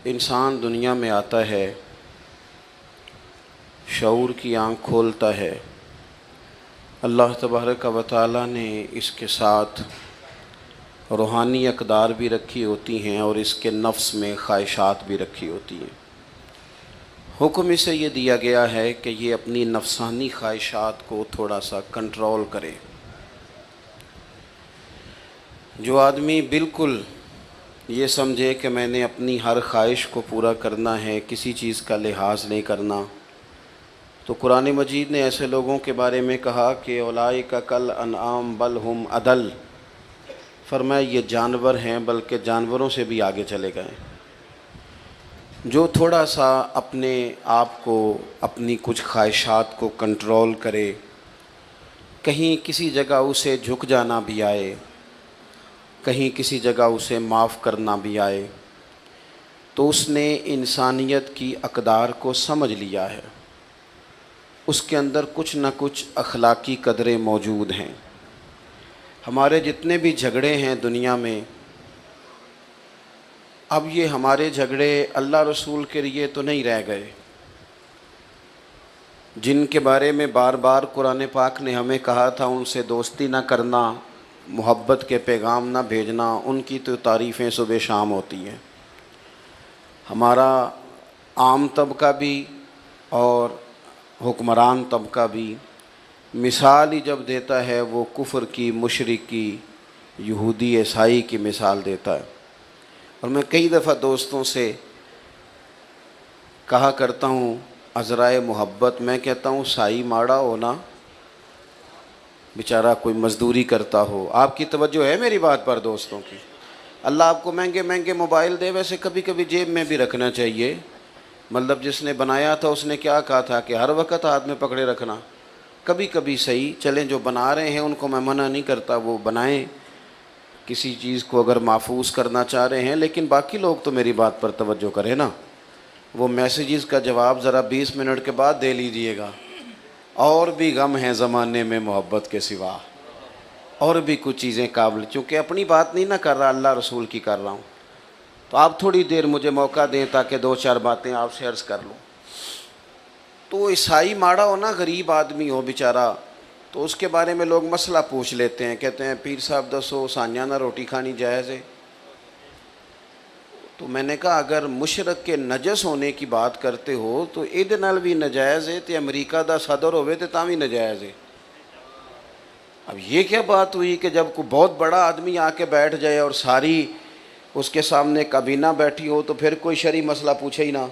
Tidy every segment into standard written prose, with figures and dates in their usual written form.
इंसान दुनिया में आता है, शऊर की आँख खोलता है। अल्लाह तबारक व तआला ने इसके साथ रूहानी अक़दार भी रखी होती हैं और इसके नफ्स में ख्वाहिशात भी रखी होती हैं। हुक्म इसे ये दिया गया है कि ये अपनी नफसानी ख्वाहिशात को थोड़ा सा कंट्रोल करे। जो आदमी बिल्कुल ये समझे कि मैंने अपनी हर ख्वाहिश को पूरा करना है, किसी चीज़ का लिहाज नहीं करना, तो कुरान मजीद ने ऐसे लोगों के बारे में कहा कि उलाइका कल अनआम बल हुम अदल। फरमाया ये जानवर हैं, बल्कि जानवरों से भी आगे चले गए। जो थोड़ा सा अपने आप को, अपनी कुछ ख्वाहिशात को कंट्रोल करे, कहीं किसी जगह उसे झुक जाना भी आए, कहीं किसी जगह उसे माफ़ करना भी आए, तो उसने इंसानियत की अक़दार को समझ लिया है। उसके अंदर कुछ न कुछ अखलाकी कदरें मौजूद हैं। हमारे जितने भी झगड़े हैं दुनिया में, अब ये हमारे झगड़े अल्लाह रसूल के लिए तो नहीं रह गए, जिनके बारे में बार बार कुरान पाक ने हमें कहा था उनसे दोस्ती ना करना, मोहब्बत के पैगाम ना भेजना, उनकी तो तारीफ़ें सुबह शाम होती हैं। हमारा आम तबका भी और हुक्मरान तबका भी मिसाल ही जब देता है वो कुफ्र की, मुशरिकी, यहूदी ईसाई की मिसाल देता है। और मैं कई दफ़ा दोस्तों से कहा करता हूँ अज़राए मोहब्बत, मैं कहता हूँ साई माड़ा हो ना, बेचारा कोई मज़दूरी करता हो। आपकी तवज्जो है मेरी बात पर दोस्तों की? अल्लाह आपको महंगे महंगे मोबाइल दे, वैसे कभी कभी जेब में भी रखना चाहिए। मतलब जिसने बनाया था उसने क्या कहा था कि हर वक्त हाथ में पकड़े रखना, कभी कभी सही चलें। जो बना रहे हैं उनको मैं मना नहीं करता, वो बनाएं, किसी चीज़ को अगर महफूज करना चाह रहे हैं, लेकिन बाकी लोग तो मेरी बात पर तवज्जो करें ना। वो मैसेजेस का जवाब ज़रा 20 मिनट के बाद दे लीजिएगा। और भी गम हैं ज़माने में मोहब्बत के सिवा, और भी कुछ चीज़ें काबिल, चूँकि अपनी बात नहीं ना कर रहा, अल्लाह रसूल की कर रहा हूँ, तो आप थोड़ी देर मुझे मौका दें ताकि 2-4 बातें आपसे अर्ज़ कर लूँ। तो ईसाई माड़ा हो ना, गरीब आदमी हो बेचारा, तो उसके बारे में लोग मसला पूछ लेते हैं, कहते हैं पीर साहब दसो सानिया ना रोटी खानी जायज़ है। तो मैंने कहा अगर मुशरक के नजस होने की बात करते हो तो इहदे नाल भी नजायज़ है, तो अमरीका दा सदर होवे तो तां भी नजायज़ है। अब ये क्या बात हुई कि जब कोई बहुत बड़ा आदमी आके बैठ जाए और सारी उसके सामने काबीना बैठी हो तो फिर कोई शरी मसला पूछे ही ना।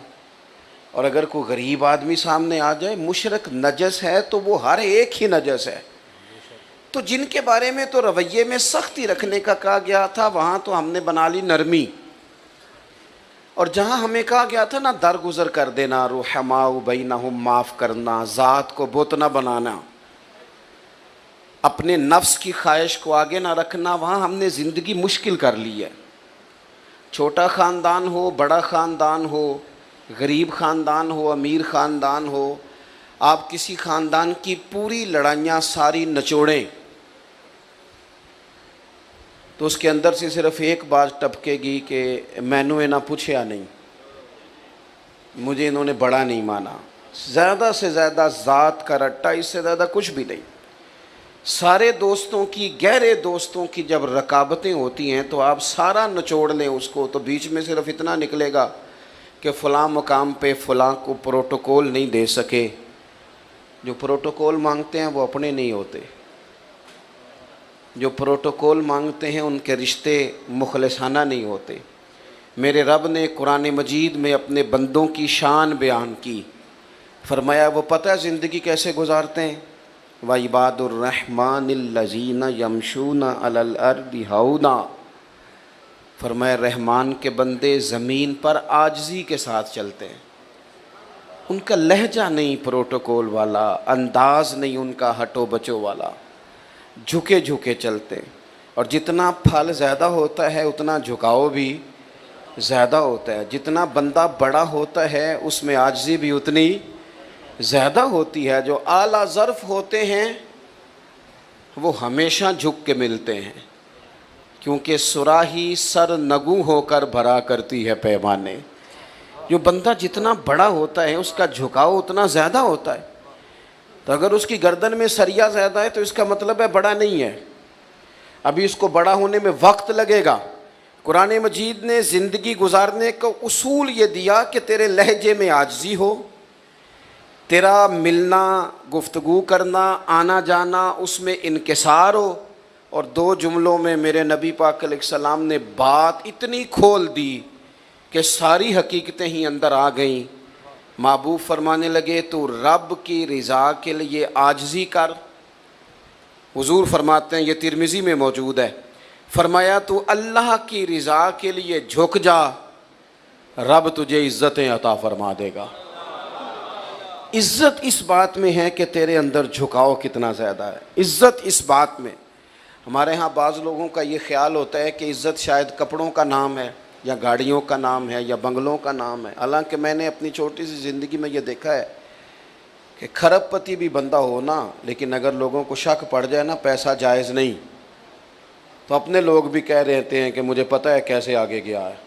और अगर कोई गरीब आदमी सामने आ जाए, मुशरक नजस है तो वो हर एक ही नजस है। तो जिनके बारे में तो रवैये में सख्ती रखने का कहा गया था, वहाँ तो हमने बना ली नरमी। और जहाँ हमें कहा गया था ना दरगुजर कर देना, रुहमाउ बैनहुम, माफ़ करना, ज़ात को बुत ना बनाना, अपने नफ्स की ख्वाहिश को आगे ना रखना, वहाँ हमने ज़िंदगी मुश्किल कर ली है। छोटा ख़ानदान हो, बड़ा ख़ानदान हो, गरीब ख़ानदान हो, अमीर ख़ानदान हो, आप किसी ख़ानदान की पूरी लड़ाइयाँ सारी नचोड़ें तो उसके अंदर से सिर्फ एक बात टपकेगी कि मैनू इन्हें पूछया नहीं, मुझे इन्होंने बड़ा नहीं माना। ज़्यादा से ज़्यादा ज़ात का रट्टा, इससे ज़्यादा कुछ भी नहीं। सारे दोस्तों की, गहरे दोस्तों की जब रकाबतें होती हैं तो आप सारा निचोड़ लें उसको, तो बीच में सिर्फ इतना निकलेगा कि फ़लाँ मकाम पे फ़लाँ को प्रोटोकॉल नहीं दे सके। जो प्रोटोकॉल मांगते हैं वो अपने नहीं होते, जो प्रोटोकॉल मांगते हैं उनके रिश्ते मुखलिसाना नहीं होते। मेरे रब ने कुरान मजीद में अपने बंदों की शान बयान की, फरमाया वो पता है ज़िंदगी कैसे गुजारते हैं, व इबादुर्रहमानिल्लज़ीना यमशूना अलल अर्दि हौना। फरमाया रहमान के बंदे ज़मीन पर आजिज़ी के साथ चलते हैं। उनका लहजा नहीं प्रोटोकॉल वाला, अंदाज नहीं उनका हटो बचो वाला, झुके झुके चलते हैं। और जितना फल ज़्यादा होता है उतना झुकाव भी ज़्यादा होता है। जितना बंदा बड़ा होता है उसमें आजिज़ी भी उतनी ज़्यादा होती है। जो आला ज़र्फ़ होते हैं वो हमेशा झुक के मिलते हैं, क्योंकि सुराही सर नगू होकर भरा करती है पैमाने। जो बंदा जितना बड़ा होता है उसका झुकाव उतना ज़्यादा होता है। तो अगर उसकी गर्दन में सरिया ज़्यादा है तो इसका मतलब है बड़ा नहीं है, अभी इसको बड़ा होने में वक्त लगेगा। कुरान मजीद ने ज़िंदगी गुजारने का उसूल ये दिया कि तेरे लहजे में आजिज़ी हो, तेरा मिलना, गुफ्तगू करना, आना जाना, उसमें इनकिसार हो। और 2 जुमलों में मेरे नबी पाक अलैहिस्सलाम ने बात इतनी खोल दी कि सारी हकीकतें ही अंदर आ गईं। महबूब फरमाने लगे तू रब की रज़ा के लिए आजिज़ी कर। हुजूर फरमाते हैं, ये तिरमिज़ी में मौजूद है, फरमाया तू अल्लाह की रज़ा के लिए झुक जा, रब तुझे इज़्ज़तें अता फरमा देगा। इज़्ज़त इस बात में है कि तेरे अंदर झुकाव कितना ज़्यादा है। इज़्ज़त इस बात में, हमारे यहाँ बाज़ लोगों का ये ख्याल होता है कि इज़्ज़त शायद कपड़ों का नाम है या गाड़ियों का नाम है या बंगलों का नाम है। हालांकि मैंने अपनी छोटी सी ज़िंदगी में ये देखा है कि खरबपति भी बंदा हो ना, लेकिन अगर लोगों को शक पड़ जाए ना पैसा जायज़ नहीं, तो अपने लोग भी कह रहते हैं कि मुझे पता है कैसे आगे गया है।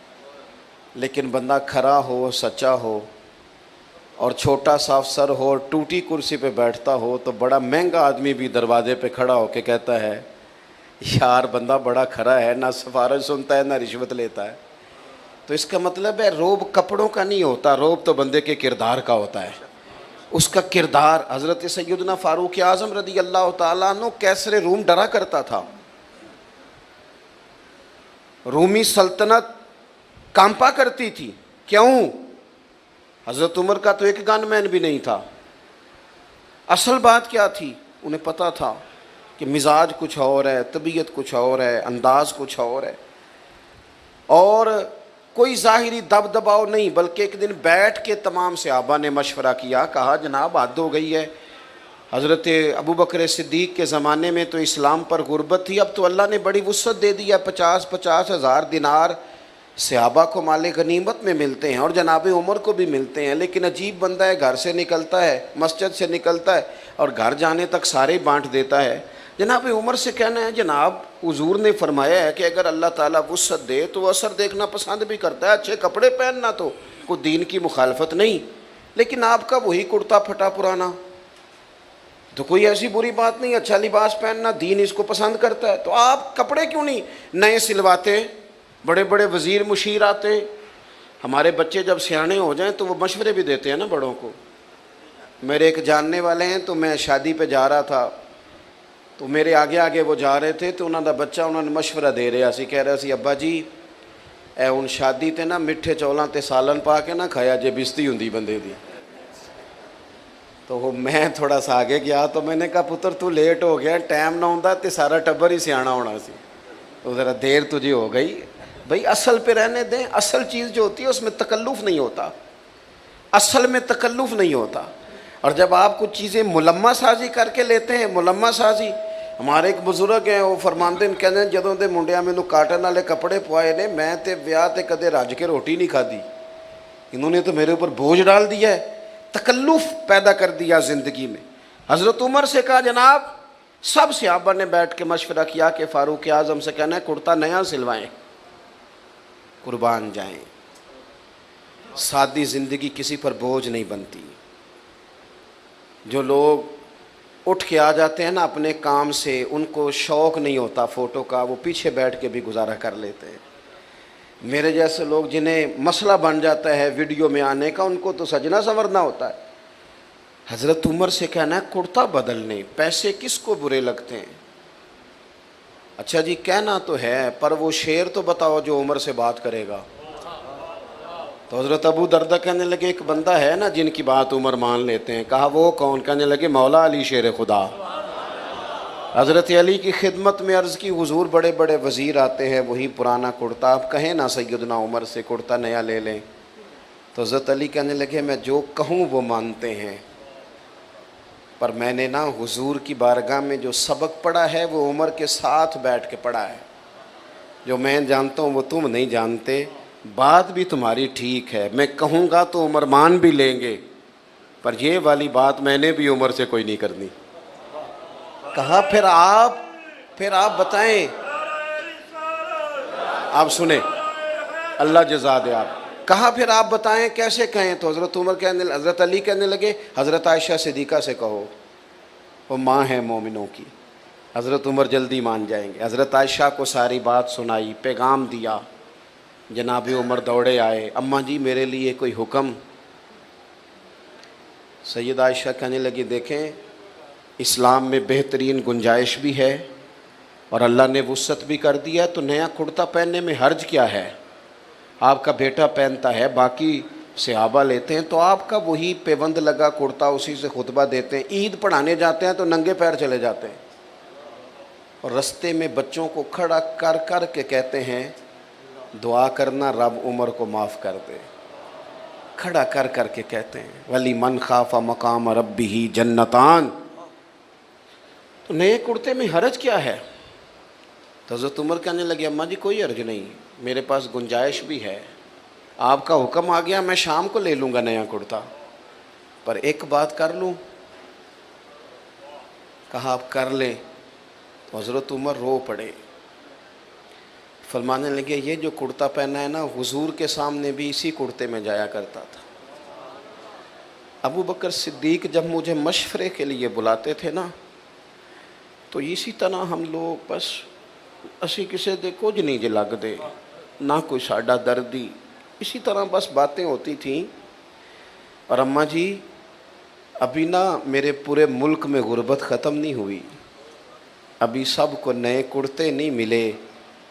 लेकिन बंदा खरा हो, सच्चा हो और छोटा सा अफसर हो, टूटी कुर्सी पे बैठता हो, तो बड़ा महंगा आदमी भी दरवाजे पे खड़ा होकर कहता है यार बंदा बड़ा खरा है, ना सिफारिश सुनता है ना रिश्वत लेता है। तो इसका मतलब है रोब कपड़ों का नहीं होता, रोब तो बंदे के किरदार का होता है। उसका किरदार, हज़रत सैयदना फ़ारूक आज़म रज़ी अल्लाह ताला अन्हु कैसरे रूम डरा करता था, रूमी सल्तनत कांपा करती थी। क्यों? हज़रत उमर का तो एक गनमैन भी नहीं था। असल बात क्या थी? उन्हें पता था कि मिजाज कुछ और है, तबीयत कुछ और है, अंदाज़ कुछ और है, और कोई ज़ाहिरी दब दबाव नहीं, बल्कि एक दिन बैठ के तमाम सहाबा ने मशवरा किया, कहा जनाब हद हो गई है। हज़रत अबू बकर सिद्दीक़ के ज़माने में तो इस्लाम पर गुर्बत थी, अब तो अल्लाह ने बड़ी वुसअत दे दी है, 50-50 हज़ार दिनार सहाबा को माले गनीमत में मिलते हैं और जनाब उमर को भी मिलते हैं। लेकिन अजीब बंदा है, घर से निकलता है, मस्जिद से निकलता है और घर जाने तक सारे बांट देता है। जनाब उमर से कहना है जनाब हुजूर ने फरमाया है कि अगर अल्लाह ताला वुसअत दे तो असर देखना पसंद भी करता है, अच्छे कपड़े पहनना तो कोई दीन की मुखालफत नहीं, लेकिन आपका वही कुर्ता फटा पुराना, तो कोई ऐसी बुरी बात नहीं, अच्छा लिबास पहनना दीन इसको पसंद करता है, तो आप कपड़े क्यों नहीं नए सिलवाते? बड़े बड़े वज़ीर मुशीर आते, हमारे बच्चे जब सियाने हो जाएं तो वो मशवरे भी देते हैं ना बड़ों को। मेरे एक जानने वाले हैं, तो मैं शादी पे जा रहा था, तो मेरे आगे आगे वो जा रहे थे, तो उन्होंने बच्चा उन्होंने मशवरा दे रहा सी, कह रहा सी अब्बा जी ए हुण शादी ते ना मिठे चौलों ते सालन पा के ना खाया जे बिस्ती हुंदी बंदे दी। तो वो मैं थोड़ा सा आगे गया, तो मैंने कहा पुत्र तू लेट हो गया, टाइम ना होंदा तो सारा टब्बर ही सियाना होना सी, तो ज़रा देर तुझे हो गई। भाई असल पे रहने दें, असल चीज़ जो होती है उसमें तकल्लुफ़ नहीं होता, असल में तकल्लुफ़ नहीं होता। और जब आप कुछ चीज़ें मुलम्मा साजी करके लेते हैं, मुलम्मा साजी, हमारे एक बुजुर्ग हैं वो फरमाते हैं, कहते हैं जदों दे मुंडिया मैनू काटन वाले कपड़े पवाए ने, मैं तो ब्याह ते कदे रज के रोटी नहीं खाधी, इन्होंने तो मेरे ऊपर बोझ डाल दिया है, तकल्लुफ़ पैदा कर दिया ज़िंदगी में। हज़रत उमर से कहा जनाब, सब सहाबा ने बैठ के मशवरा किया कि फ़ारूक आज़म से कहना है कुर्ता नया सिलवाएं, कुर्बान जाएं। सादी ज़िंदगी किसी पर बोझ नहीं बनती। जो लोग उठ के आ जाते हैं ना अपने काम से, उनको शौक़ नहीं होता फ़ोटो का, वो पीछे बैठ के भी गुजारा कर लेते हैं। मेरे जैसे लोग जिन्हें मसला बन जाता है वीडियो में आने का, उनको तो सजना संवरना होता है। हज़रत उमर से कहना है कुर्ता बदलने, पैसे किसको बुरे लगते हैं? अच्छा जी कहना तो है, पर वो शेर तो बताओ जो उमर से बात करेगा। तो हज़रत अबू दरदा कहने लगे एक बंदा है ना जिनकी बात उमर मान लेते हैं। कहा वो कौन? कहने लगे मौला अली शेर खुदा। हज़रत अली की खिदमत में अर्ज़ की हुजूर बड़े बड़े वज़ीर आते हैं, वही पुराना कुर्ता, आप कहें ना सैयदना उमर से कुर्ता नया ले लें। तो हज़रत अली कहने लगे मैं जो कहूँ वो मानते हैं, पर मैंने ना हुजूर की बारगाह में जो सबक पढ़ा है वो उमर के साथ बैठ के पढ़ा है। जो मैं जानता हूँ वो तुम नहीं जानते। बात भी तुम्हारी ठीक है, मैं कहूँगा तो उमर मान भी लेंगे, पर ये वाली बात मैंने भी उमर से कोई नहीं करनी। कहा फिर आप बताएं। आप सुने, अल्लाह जज़ा दे। आप कहा फिर आप बताएं कैसे कहें? तो हज़रत अली कहने लगे हज़रत आयशा सिद्दीक़ा से कहो, वो माँ है मोमिनों की। हज़रत उमर जल्दी मान जाएंगे। हज़रत आयशा को सारी बात सुनाई, पैगाम दिया। जनाब उमर दौड़े आए, अम्मा जी मेरे लिए कोई हुक्म? सैयद आयशा कहने लगी देखें, इस्लाम में बेहतरीन गुंजाइश भी है और अल्लाह ने वुसअत भी कर दिया, तो नया कुर्ता पहनने में हर्ज क्या है? आपका बेटा पहनता है, बाकी सहाबा लेते हैं, तो आपका वही पेबंद लगा कुर्ता, उसी से खुतबा देते हैं। ईद पढ़ाने जाते हैं तो नंगे पैर चले जाते हैं और रास्ते में बच्चों को खड़ा कर कर के कहते हैं दुआ करना रब उमर को माफ़ कर दे। खड़ा कर कर के कहते हैं वली मन खाफा मकाम रब्बिही जन्नतान। तो नए कुर्ते में हरज क्या है? तो हज़रत उमर कहने लगे अम्मा जी कोई हर्ज नहीं, मेरे पास गुंजाइश भी है, आपका हुक्म आ गया, मैं शाम को ले लूँगा नया कुर्ता, पर एक बात कर लूँ? कहा आप कर लें। तो हज़रत उमर रो पड़े, फरमाने लगे ये जो कुर्ता पहना है ना, हुजूर के सामने भी इसी कुर्ते में जाया करता था। अबू बकर सिद्दीक जब मुझे मशवरे के लिए बुलाते थे ना, तो इसी तरह हम लोग बस असी किसी दे कुछ नहीं जे लगदे, ना कोई साडा दर्दी, इसी तरह बस बातें होती थीं। और अम्मा जी अभी ना मेरे पूरे मुल्क में गुर्बत ख़त्म नहीं हुई, अभी सब को नए कुर्ते नहीं मिले,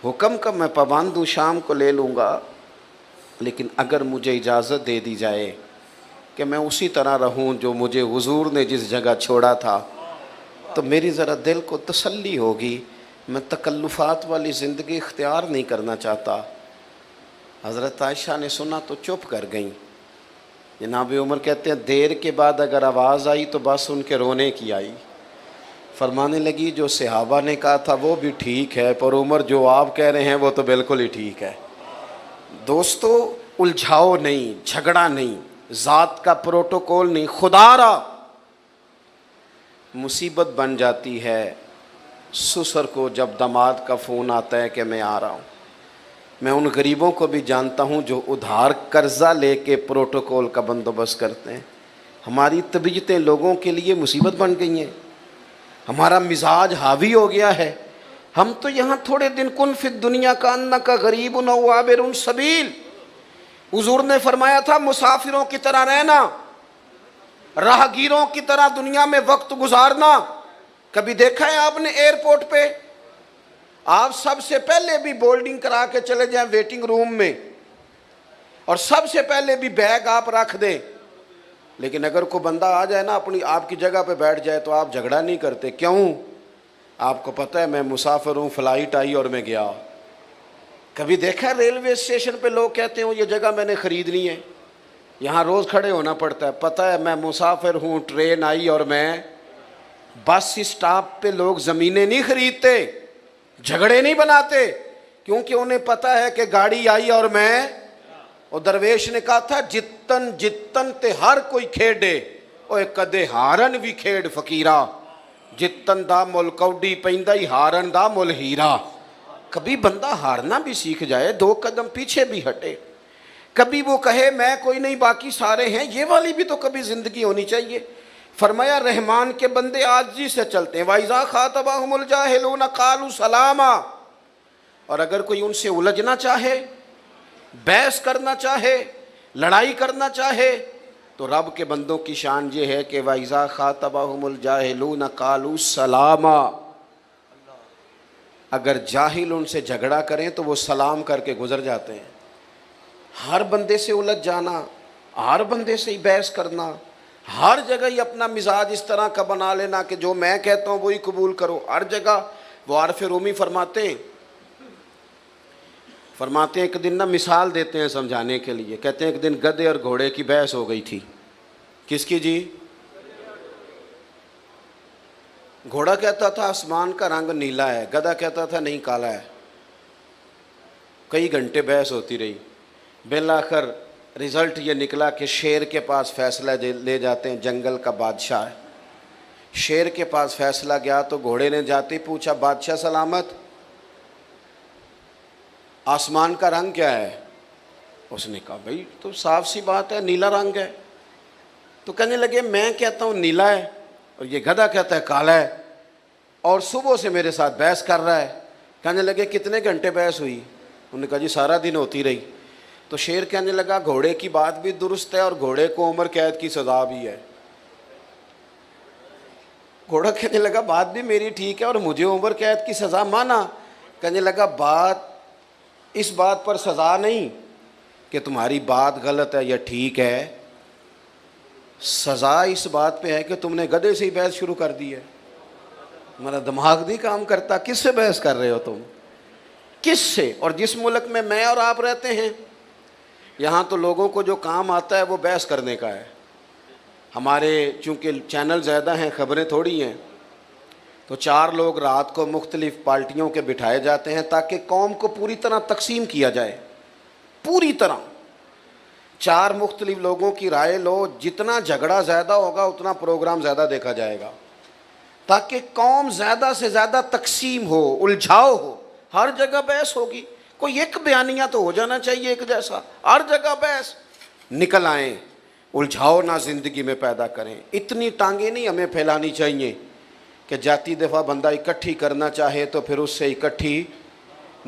हुक्म का मैं पाबंद हूँ, शाम को ले लूँगा, लेकिन अगर मुझे इजाज़त दे दी जाए कि मैं उसी तरह रहूँ जो मुझे हुजूर ने जिस जगह छोड़ा था, तो मेरी ज़रा दिल को तसल्ली होगी। मैं तकल्लुफ़ात वाली ज़िंदगी इख्तियार नहीं करना चाहता। हज़रत आयशा ने सुना तो चुप कर गईं। जनाब उमर कहते हैं देर के बाद अगर आवाज़ आई तो बस उनके रोने की आई। फरमाने लगी जो सहाबा ने कहा था वो भी ठीक है, पर उमर जो आप कह रहे हैं वो तो बिल्कुल ही ठीक है। दोस्तों उलझाओ नहीं, झगड़ा नहीं, ज़ात का प्रोटोकॉल नहीं, खुदारा मुसीबत बन जाती है ससुर को जब दामाद का फ़ोन आता है कि मैं आ रहा हूँ। मैं उन गरीबों को भी जानता हूँ जो उधार कर्जा लेके प्रोटोकॉल का बंदोबस्त करते हैं। हमारी तबीयतें लोगों के लिए मुसीबत बन गई हैं, हमारा मिजाज हावी हो गया है। हम तो यहाँ थोड़े दिन कुन फिर दुनिया का अन्ना का गरीब न वाबिरुन सबील। हुजूर ने फरमाया था मुसाफिरों की तरह रहना, राहगीरों की तरह दुनिया में वक्त गुजारना। कभी देखा है आपने एयरपोर्ट पे आप सबसे पहले भी बोर्डिंग करा के चले जाएं वेटिंग रूम में, और सबसे पहले भी बैग आप रख दें, लेकिन अगर कोई बंदा आ जाए ना अपनी आपकी जगह पे बैठ जाए तो आप झगड़ा नहीं करते? क्यों? आपको पता है मैं मुसाफिर हूँ, फ़्लाइट आई और मैं गया। कभी देखा है रेलवे स्टेशन पे लोग कहते हैं ये जगह मैंने ख़रीदनी है, यहाँ रोज़ खड़े होना पड़ता है? पता है मैं मुसाफिर हूँ, ट्रेन आई और मैं। बस स्टॉप पे लोग ज़मीनें नहीं खरीदते, झगड़े नहीं बनाते, क्योंकि उन्हें पता है कि गाड़ी आई और मैं। और दरवेश ने कहा था जितन जितन ते हर कोई खेडे, ओए कदे हारन भी खेड फकीरा, जितन दा मुल कौडी पैंदा ही हारन दा मुल हीरा। कभी बंदा हारना भी सीख जाए, 2 कदम पीछे भी हटे, कभी वो कहे मैं कोई नहीं बाकी सारे हैं, ये वाली भी तो कभी ज़िंदगी होनी चाहिए। फरमाया रहमान के बंदे आजी से चलते हैं, वाइजा खातबाहुमुल जाहिलून कालू सलामा। और अगर कोई उनसे उलझना चाहे, बहस करना चाहे, लड़ाई करना चाहे, तो रब के बंदों की शान ये है कि वाइजा खातबाहुमुल जाहिलून कालू सलामा। अगर जाहिल उनसे झगड़ा करें तो वो सलाम करके गुजर जाते हैं। हर बंदे से उलझ जाना, हर बंदे से ही बहस करना, हर जगह ही अपना मिजाज इस तरह का बना लेना कि जो मैं कहता हूँ वही कबूल करो हर जगह। वो आरफ रूमी फरमाते हैं एक दिन ना मिसाल देते हैं समझाने के लिए। कहते हैं एक दिन गधे और घोड़े की बहस हो गई थी। किसकी जी? घोड़ा कहता था आसमान का रंग नीला है, गधा कहता था नहीं काला है। कई घंटे बहस होती रही, बिल आखिर रिज़ल्ट ये निकला कि शेर के पास फैसला ले जाते हैं, जंगल का बादशाह है। शेर के पास फैसला गया तो घोड़े ने जाते ही पूछा बादशाह सलामत, आसमान का रंग क्या है? उसने कहा भाई तो साफ सी बात है नीला रंग है। तो कहने लगे मैं कहता हूँ नीला है और ये गधा कहता है काला है, और सुबह से मेरे साथ बहस कर रहा है। कहने लगे कितने घंटे बहस हुई? उन्होंने कहा जी सारा दिन होती रही। तो शेर कहने लगा घोड़े की बात भी दुरुस्त है और घोड़े को उम्र कैद की सज़ा भी है। घोड़ा कहने लगा बात भी मेरी ठीक है और मुझे उम्र कैद की सज़ा माना। कहने लगा बात इस बात पर सज़ा नहीं कि तुम्हारी बात गलत है या ठीक है, सज़ा इस बात पे है कि तुमने गधे से ही बहस शुरू कर दी है। मेरा दिमाग नहीं काम करता, किससे बहस कर रहे हो तुम, किससे? और जिस मुल्क में मैं और आप रहते हैं यहाँ तो लोगों को जो काम आता है वो बहस करने का है। हमारे चूँकि चैनल ज़्यादा हैं, खबरें थोड़ी हैं, तो 4 लोग रात को मुख्तलिफ़ पार्टियों के बिठाए जाते हैं ताकि कौम को पूरी तरह तकसीम किया जाए। पूरी तरह 4 मुख्तलिफ लोगों की राय लो, जितना झगड़ा ज़्यादा होगा उतना प्रोग्राम ज़्यादा देखा जाएगा, ताकि कौम ज़्यादा से ज़्यादा तकसीम हो, उलझाव हो। हर जगह बहस होगी, कोई एक बयानिया तो हो जाना चाहिए एक जैसा, हर जगह बहस। निकल आएँ, उलझाव ना ज़िंदगी में पैदा करें। इतनी टांगें नहीं हमें फैलानी चाहिए कि जाती दफ़ा बंदा इकट्ठी करना चाहे तो फिर उससे इकट्ठी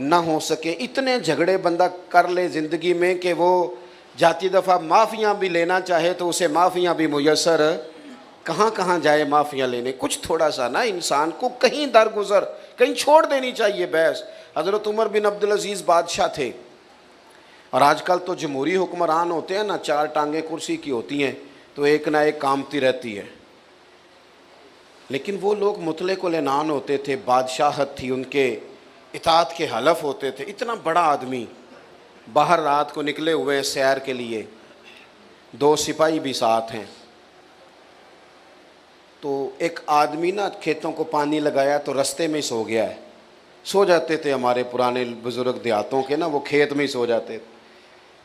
ना हो सके। इतने झगड़े बंदा कर ले ज़िंदगी में कि वो जाती दफ़ा माफ़ियाँ भी लेना चाहे तो उसे माफ़ियाँ भी मुयस्सर कहाँ कहाँ जाए माफ़ियाँ लेने। कुछ थोड़ा सा ना इंसान को कहीं दरगुजर कहीं छोड़ देनी चाहिए बहस। हज़रत उमर बिन अब्दुल अज़ीज़ बादशाह थे, और आजकल तो जमहूरी हुक्मरान होते हैं ना, 4 टांगें कुर्सी की होती हैं तो एक ना एक कामती रहती है। लेकिन वो लोग मुतलक़ उल ऐनान होते थे, बादशाहत थी उनके, इताअत के हलफ होते थे। इतना बड़ा आदमी बाहर रात को निकले हुए हैं सैर के लिए, 2 सिपाही भी साथ हैं। तो एक आदमी ना खेतों को पानी लगाया तो रास्ते में ही सो गया है। सो जाते थे हमारे पुराने बुज़ुर्ग देहातों के ना, वो खेत में ही सो जाते थे।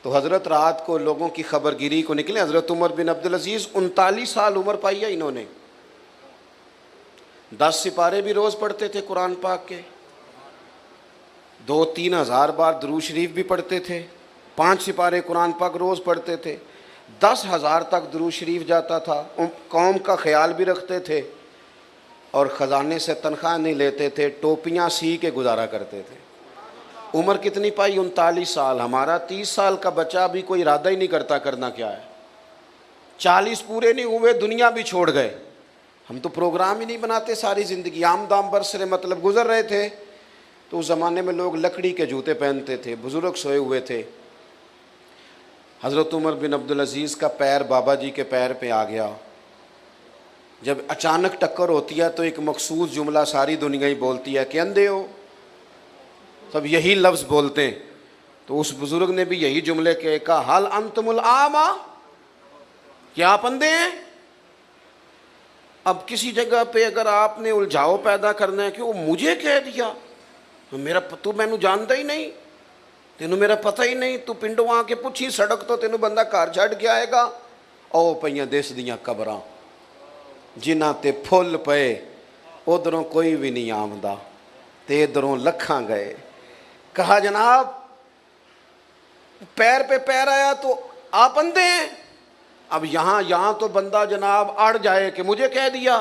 तो हज़रत रात को लोगों की खबरगिरी को निकले। हज़रत उमर बिन अब्दुल अज़ीज़ 39 साल उम्र पाई है इन्होंने। 10 सिपारे भी रोज़ पढ़ते थे कुरान पाक के, 2-3 हज़ार बार दुरूद शरीफ भी पढ़ते थे, 5 सिपारे कुरान पाक रोज़ पढ़ते थे, 10,000 तक दुरूद शरीफ जाता था। कौम का ख्याल भी रखते थे और ख़जाने से तनख्वाह नहीं लेते थे, टोपियाँ सी के गुजारा करते थे। उम्र कितनी पाई? 39 साल। हमारा 30 साल का बच्चा भी कोई इरादा ही नहीं करता करना क्या है। 40 पूरे नहीं हुए दुनिया भी छोड़ गए। हम तो प्रोग्राम ही नहीं बनाते, सारी ज़िंदगी आमदाम बरसरे मतलब गुजर रहे थे। तो उस ज़माने में लोग लकड़ी के जूते पहनते थे, बुज़ुर्ग सोए हुए थे। हज़रत उमर बिन अब्दुल अज़ीज़ का पैर बाबा जी के पैर पे आ गया। जब अचानक टक्कर होती है तो एक मखसूस जुमला सारी दुनिया ही बोलती है कि अंधे हो, सब यही लफ्ज़ बोलते हैं। तो उस बुज़ुर्ग ने भी यही जुमले के कहा, हल अंतुमुल आमा, क्या आप अंधे हैं? अब किसी जगह पे अगर आपने उलझाव पैदा करना है कि वो मुझे कह दिया, मेरा तू मैनू जानता ही नहीं, तेनू मेरा पता ही नहीं, तू पिंडों आके पुछी सड़क तो तेनू बंदा घर छड़ के आएगा। ओ पईयां देश दियां कबरां जिन्हां ते फुल पे, उधरों कोई भी नहीं आमदा ते इधरों लखां गए। कहा जनाब पैर पे पैर आया तो आप अंधे हैं। अब यहाँ तो बंदा जनाब अड़ जाए कि मुझे कह दिया,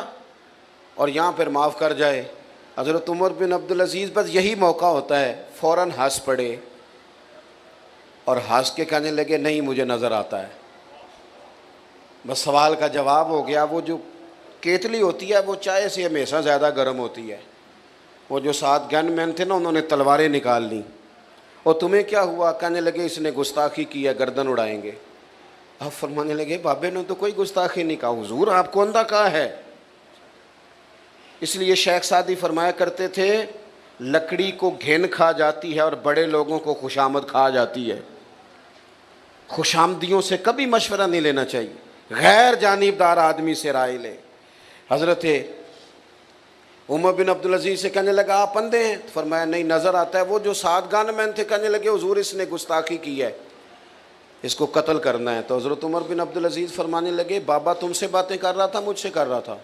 और यहाँ फिर माफ़ कर जाए। हज़रत उमर बिन अब्दुल अज़ीज़ बस यही मौका होता है, फ़ौरन हंस पड़े और हंस के कहने लगे नहीं मुझे नज़र आता है। बस सवाल का जवाब हो गया। वो जो केतली होती है वो चाय से हमेशा ज़्यादा गर्म होती है। वो जो 7 गनमैन थे ना, उन्होंने तलवारें निकाल ली। और तुम्हें क्या हुआ? कहने लगे इसने गुस्ताखी की है, गर्दन उड़ाएंगे। अब फरमाने लगे बाबे ने तो कोई गुस्ताखी नहीं कहा, हुजूर आपको अंधा कहा है। इसलिए शेख सादी फरमाया करते थे, लकड़ी को घिन खा जाती है और बड़े लोगों को खुशामद खा जाती है। खुशामदियों से कभी मशवरा नहीं लेना चाहिए, गैर जानिबदार आदमी से राय ले। हज़रत उमर बिन अब्दुल अज़ीज़ से कहने लगा आप अंधे हैं? तो फरमाया नहीं नज़र आता है। वो जो 7 गनमैन थे कहने लगे हुजूर इसने गुस्ताखी की है, इसको कत्ल करना है। तो हज़रत उमर बिन अब्दुल अज़ीज़ फरमाने लगे बाबा तुमसे बातें कर रहा था मुझसे कर रहा था?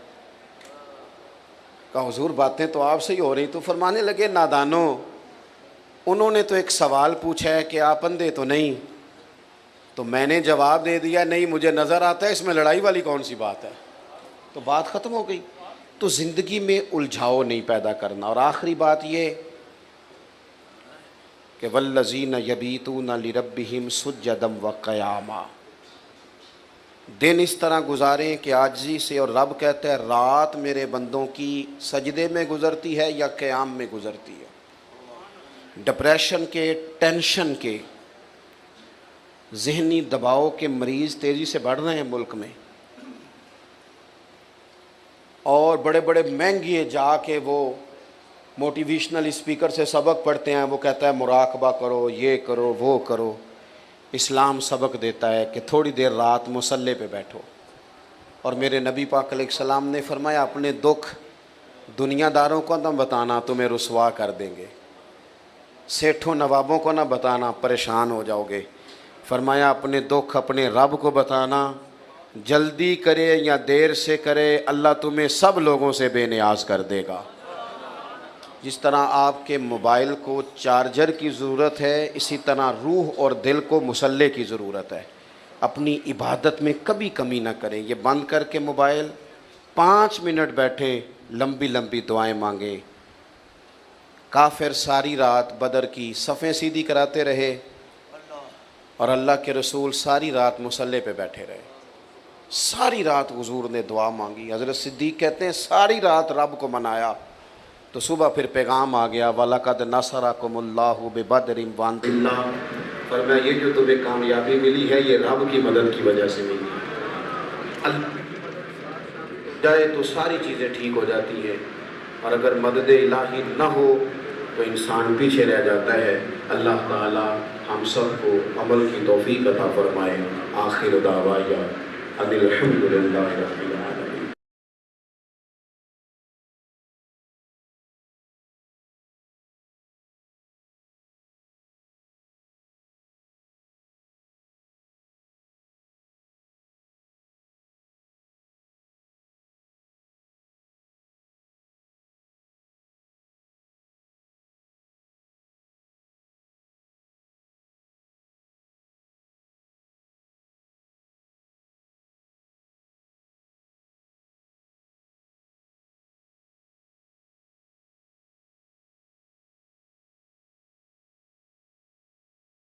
कहा हुजूर बातें तो आपसे ही हो रही। तो फरमाने लगे नादानो, उन्होंने तो एक सवाल पूछा है कि आप अंधे तो नहीं, तो मैंने जवाब दे दिया नहीं मुझे नज़र आता है, इसमें लड़ाई वाली कौन सी बात है, तो बात ख़त्म हो गई। तो ज़िंदगी में उलझाव नहीं पैदा करना। और आखिरी बात ये कि वल्लज़ीन यबीतून लिरब्बिहिम सुज्जदम व क़यामा, दिन इस तरह गुजारें कि आजिज़ी से, और रब कहते हैं रात मेरे बंदों की सजदे में गुज़रती है या क़याम में गुज़रती है। डिप्रेशन के, टेंशन के, ज़हनी दबाव के मरीज़ तेज़ी से बढ़ रहे हैं मुल्क में, और बड़े बड़े महंगे जाके वो मोटिवेशनल स्पीकर से सबक पढ़ते हैं। वो कहता है मुराकबा करो, ये करो, वो करो। इस्लाम सबक देता है कि थोड़ी देर रात मुसल्ले पे बैठो। और मेरे नबी पाक अलैहिस्सलाम ने फरमाया अपने दुख दुनियादारों को ना बताना, तुम्हें रुसवा कर देंगे। सेठों नवाबों को ना बताना, परेशान हो जाओगे। फरमाया अपने दुख अपने रब को बताना, जल्दी करे या देर से करे अल्लाह तुम्हें सब लोगों से बेनियाज कर देगा। जिस तरह आपके मोबाइल को चार्जर की ज़रूरत है, इसी तरह रूह और दिल को मुसल्ले की ज़रूरत है। अपनी इबादत में कभी कमी ना करें। ये बंद करके मोबाइल 5 मिनट बैठे, लंबी लंबी दुआएं मांगे। काफिर सारी रात बदर की सफ़ें सीधी कराते रहे और अल्लाह के रसूल सारी रात मुसल्ले पे बैठे रहे। सारी रात हुजूर ने दुआ मांगी। हज़रत सिद्दीक़ कहते हैं सारी रात रब को मनाया। तो सुबह फिर पैगाम आ गया, वलक़द नसरकुमुल्लाहु बिबदरिन वअंतुम, फरमाया ये जो तुम्हें कामयाबी मिली है ये रब की मदद की वजह से मिली है। जाए तो सारी चीज़ें ठीक हो जाती हैं, और अगर मदद इलाही न हो तो इंसान पीछे रह जाता है। अल्लाह ताला हम सबको अमल की तौफीक अता फरमाए। आखिर दावाया अनिल हम्दुलिल्लाहि रब्बिल आलमीन।